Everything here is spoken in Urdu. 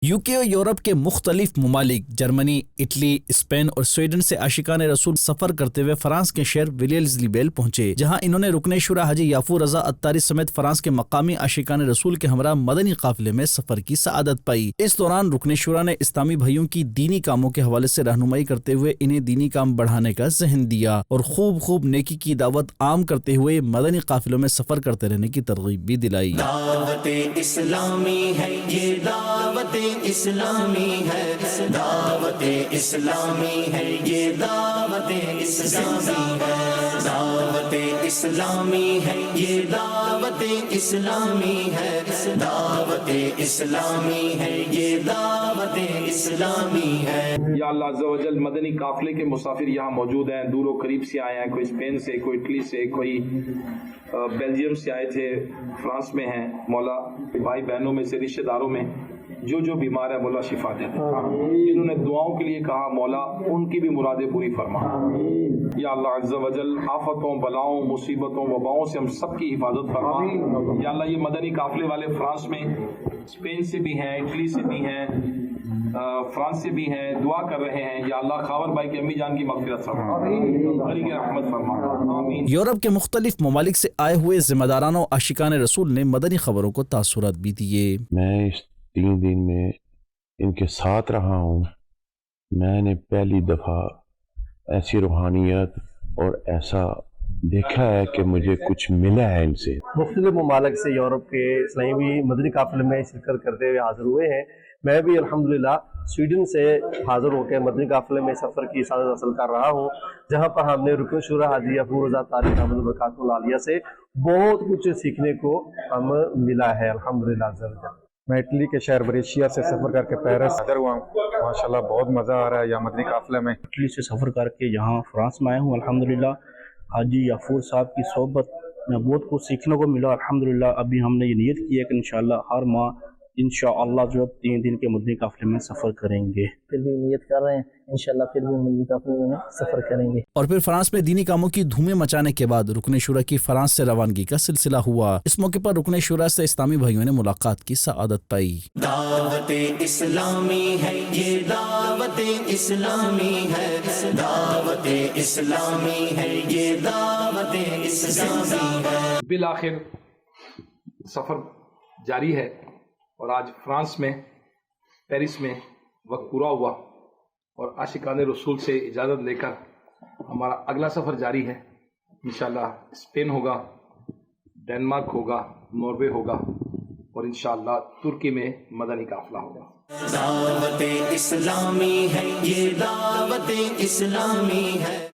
یوکے اور یورپ کے مختلف ممالک جرمنی، اٹلی، اسپین اور سویڈن سے عاشقان رسول سفر کرتے ہوئے فرانس کے شہر ویلیلزلیبیل پہنچے، جہاں انہوں نے رکن شورا حاجی یافور رضا عطاری سمیت فرانس کے مقامی عاشقان رسول کے ہمراہ مدنی قافلے میں سفر کی سعادت پائی۔ اس دوران رکن شورا نے اسلامی بھائیوں کی دینی کاموں کے حوالے سے رہنمائی کرتے ہوئے انہیں دینی کام بڑھانے کا ذہن دیا اور خوب نیکی کی دعوت عام کرتے ہوئے مدنی قافلوں میں سفر کرتے رہنے کی ترغیب بھی دلائی۔ دعوت اسلامی ہے یہ، دعوت اسلامی ہے، دعوت اسلامی ہے یہ، دعوت اسلامی ہے، دعوت اسلامی ہے یہ، دعوت اسلامی ہے، دعوت اسلامی ہے یہ، دعوت اسلامی ہے۔ یا اللہ عز و جل، مدنی قافلے کے مسافر یہاں موجود ہیں، دور و قریب سے آئے ہیں، کوئی اسپین سے، کوئی اٹلی سے، کوئی بیلجیم سے آئے تھے، فرانس میں ہیں۔ مولا بھائی بہنوں میں سے، رشتہ داروں میں جو بیمار ہے مولا شفا دے دے، جنہوں نے دعاؤں کے لیے کہا مولا ان کی بھی مرادیں پوری فرما۔ یا اللہ عز و جل، آفتوں، بلاؤں، مصیبتوں، وباؤں سے ہم سب کی حفاظت فرما۔ یا اللہ، یہ مدنی قافلے والے فرانس میں، اسپین سے بھی ہیں، اٹلی سے بھی ہیں، فرانس سے بھی ہیں، دعا کر رہے ہیں۔ یا اللہ، خاور بھائی کی امی جان کی مغفرت فرما، علی کی رحمت فرما، آمین۔ یورپ کے مختلف ممالک سے آئے ہوئے ذمہ داران و عاشقان رسول نے مدنی خبروں کو تاثرات بھی دیے۔ میں اس 3 دن میں ان کے ساتھ رہا ہوں، میں نے پہلی دفعہ ایسی روحانیت اور ایسا دیکھا ہے کہ مجھے کچھ ملا ہے ان سے۔ مختلف ممالک سے یورپ کے اسلامی مدنی قافلے میں شرکت کرتے ہوئے حاضر ہوئے ہیں۔ میں بھی الحمدللہ سویڈن سے حاضر ہو کے مدنی قافلے میں سفر کی سعادت حاصل کر رہا ہوں، جہاں پر ہم نے رکن شورا حاجی یافور رضا عطاری دامت برکاتہ العالیہ سے بہت کچھ سیکھنے کو ہمیں ملا ہے الحمدللہ۔ میں اٹلی کے شہر بریشیا سے سفر کر کے پیرس حاضر ہوا ہوں، ماشاءاللہ بہت مزہ آ رہا ہے یہاں مدنی قافلے میں۔ اٹلی سے سفر کر کے یہاں فرانس میں آیا ہوں، الحمدللہ حاجی یافور صاحب کی صحبت میں بہت کچھ سیکھنے کو ملا الحمدللہ۔ ابھی ہم نے یہ نیت کی ہے کہ انشاءاللہ ہر ماہ انشاءاللہ جو 3 دن کے مدنی قافلے میں سفر کریں گے۔ پھر بھی نیت کر رہے ہیں انشاءاللہ پھر بھی مدنی قافلے میں سفر کریں گے۔ اور پھر فرانس میں دینی کاموں کی دھومیں مچانے کے بعد رکن شورا کی فرانس سے روانگی کا سلسلہ ہوا۔ اس موقع پر رکن شورا سے اسلامی بھائیوں نے ملاقات کی سعادت پائی۔ دعوت اسلامی ہے یہ، دعوت اسلامی ہے، دعوت اسلامی ہے یہ، دعوت اسلامی ہے۔ بالآخر سفر جاری ہے اور آج فرانس میں، پیرس میں وقت پورا ہوا اور عاشقان رسول سے اجازت لے کر ہمارا اگلا سفر جاری ہے۔ انشاءاللہ اسپین ہوگا، ڈنمارک ہوگا، ناروے ہوگا اور انشاءاللہ ترکی میں مدنی قافلہ ہوگا۔ دعوت اسلامی ہے یہ، دعوت اسلامی ہے۔